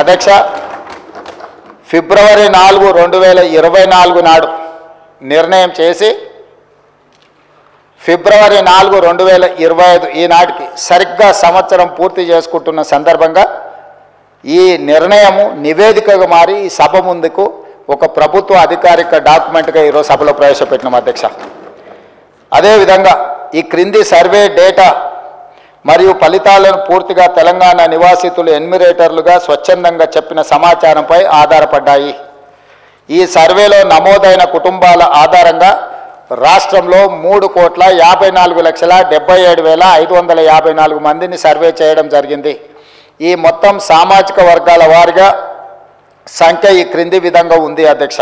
అధ్యక్ష, ఫిబ్రవరి 4, 2024 నాడు నిర్ణయం చేసి ఫిబ్రవరి 4, 2025 ఈనాటికి సరిగ్గా సంవత్సరం పూర్తి చేసుకుంటున్న సందర్భంగా ఈ నిర్ణయము నివేదికగా మారి ఈ సభ ముందుకు ఒక ప్రభుత్వ అధికారిక డాక్యుమెంట్గా ఈరోజు సభలో ప్రవేశపెట్టినాం అధ్యక్ష. అదేవిధంగా ఈ క్రింది సర్వే డేటా మరియు ఫలితాలను పూర్తిగా తెలంగాణ నివాసితులు ఎన్యూమరేటర్లుగా స్వచ్ఛందంగా చెప్పిన సమాచారంపై ఆధారపడ్డాయి. ఈ సర్వేలో నమోదైన కుటుంబాల ఆధారంగా రాష్ట్రంలో 3,54,77,554 మందిని సర్వే చేయడం జరిగింది. ఈ మొత్తం సామాజిక వర్గాల వారిగా సంఖ్య ఈ క్రింది విధంగా ఉంది అధ్యక్ష.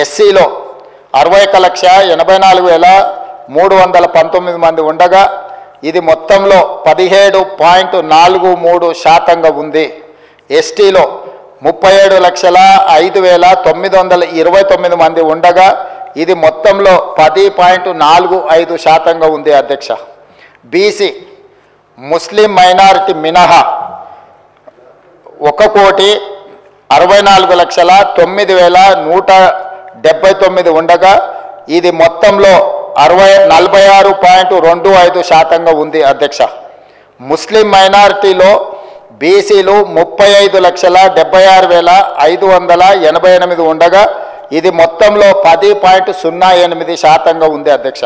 ఎస్సీలో 61,84,319 మంది ఉండగా ఇది మొత్తంలో 17.43% ఉంది. ఎస్టీలో 37,05,929 మంది ఉండగా ఇది మొత్తంలో 10.45% ఉంది అధ్యక్ష. బీసీ ముస్లిం మైనారిటీ మినహా 1,64,09,179 ఉండగా ఇది మొత్తంలో 46.25% ఉంది అధ్యక్ష. ముస్లిం మైనారిటీలో బీసీలు 35,76,588 ఉండగా ఇది మొత్తంలో 10.08% ఉంది అధ్యక్ష.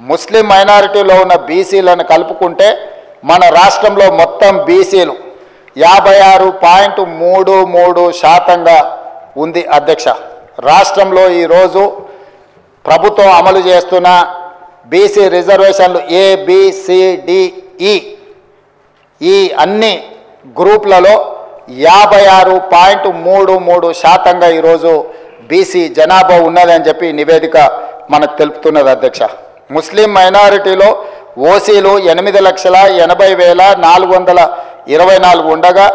ముస్లిం మైనారిటీలో ఉన్న బీసీలను కలుపుకుంటే మన రాష్ట్రంలో మొత్తం బీసీలు 56.33% ఉంది అధ్యక్ష. రాష్ట్రంలో ఈరోజు ప్రభుత్వం అమలు చేస్తున్న బీసీ రిజర్వేషన్లు ABCDE ఈ అన్ని గ్రూపులలో 56.33% ఈరోజు బీసీ జనాభా ఉన్నదని చెప్పి నివేదిక మనకు తెలుపుతున్నది అధ్యక్ష. ముస్లిం మైనారిటీలో ఓసీలు 8,80,424 ఉండగా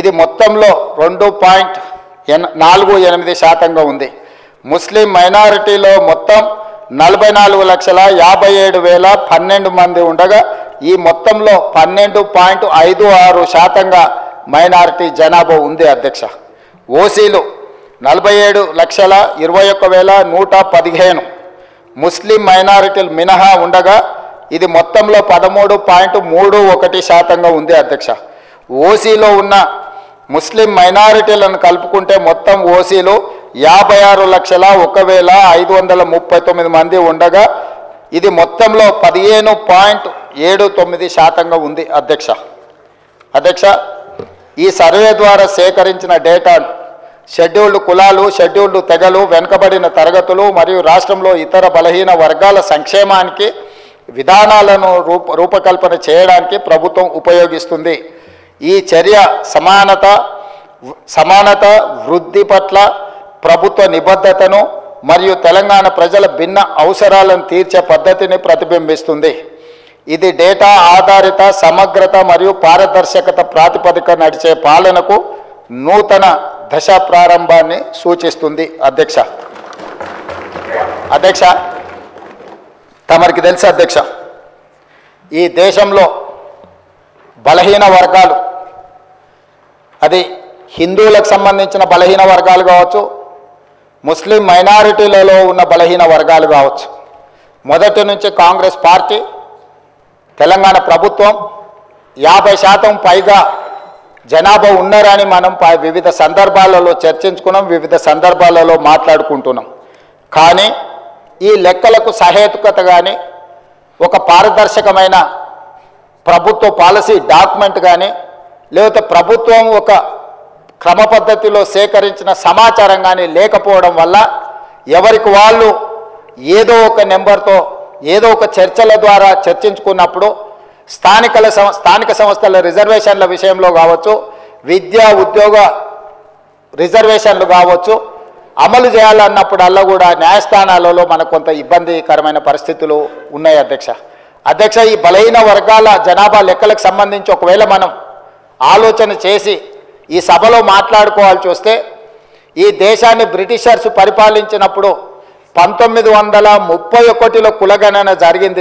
ఇది మొత్తంలో 2.48% ఉంది. ముస్లిం మైనారిటీలో మొత్తం 44,57,012 మంది ఉండగా ఈ మొత్తంలో 12.56% మైనారిటీ జనాభా ఉంది అధ్యక్ష. ఓసీలు 47,21,115 ముస్లిం మైనారిటీలు మినహా ఉండగా ఇది మొత్తంలో 13.31% ఉంది అధ్యక్ష. ఓసీలో ఉన్న ముస్లిం మైనారిటీలను కలుపుకుంటే మొత్తం ఓసీలు 56,01,539 మంది ఉండగా ఇది మొత్తంలో 15.79% ఉంది అధ్యక్ష. ఈ సర్వే ద్వారా సేకరించిన డేటాను షెడ్యూల్డ్ కులాలు, షెడ్యూల్డ్ తెగలు, వెనుకబడిన తరగతులు మరియు రాష్ట్రంలో ఇతర బలహీన వర్గాల సంక్షేమానికి విధానాలను రూపకల్పన చేయడానికి ప్రభుత్వం ఉపయోగిస్తుంది. ఈ చర్య సమానత వృద్ధి పట్ల ప్రభుత్వ నిబద్ధతను మరియు తెలంగాణ ప్రజల భిన్న అవసరాలను తీర్చే పద్ధతిని ప్రతిబింబిస్తుంది. ఇది డేటా ఆధారిత సమగ్రత మరియు పారదర్శకత ప్రాతిపదిక నడిచే పాలనకు నూతన దశ ప్రారంభాన్ని సూచిస్తుంది అధ్యక్ష. తమరికి తెలుసు అధ్యక్ష, ఈ దేశంలో బలహీన వర్గాలు, అది హిందువులకు సంబంధించిన బలహీన వర్గాలు కావచ్చు, ముస్లిం మైనారిటీలలో ఉన్న బలహీన వర్గాలు కావచ్చు, మొదటి నుంచి కాంగ్రెస్ పార్టీ, తెలంగాణ ప్రభుత్వం 50% పైగా జనాభా ఉన్నారని మనం వివిధ సందర్భాలలో చర్చించుకున్నాం, వివిధ సందర్భాలలో మాట్లాడుకుంటున్నాం. కానీ ఈ లెక్కలకు సహేతుకత కానీ ఒక పారదర్శకమైన ప్రభుత్వ పాలసీ డాక్యుమెంట్ కానీ లేకపోతే ప్రభుత్వం ఒక క్రమ పద్ధతిలో సేకరించిన సమాచారం కానీ లేకపోవడం వల్ల ఎవరికి వాళ్ళు ఏదో ఒక నెంబర్తో ఏదో ఒక చర్చల ద్వారా చర్చించుకున్నప్పుడు స్థానిక సంస్థల రిజర్వేషన్ల విషయంలో కావచ్చు, విద్యా ఉద్యోగ రిజర్వేషన్లు కావచ్చు, అమలు చేయాలన్నప్పుడల్లా కూడా న్యాయస్థానాలలో మనకు కొంత ఇబ్బందికరమైన పరిస్థితులు ఉన్నాయి అధ్యక్ష. ఈ బలహీన వర్గాల జనాభా లెక్కలకు సంబంధించి ఒకవేళ మనం ఆలోచన చేసి ఈ సభలో మాట్లాడుకోవాల్సి వస్తే, ఈ దేశాన్ని బ్రిటిషర్స్ పరిపాలించినప్పుడు 1931లో కులగణన జరిగింది.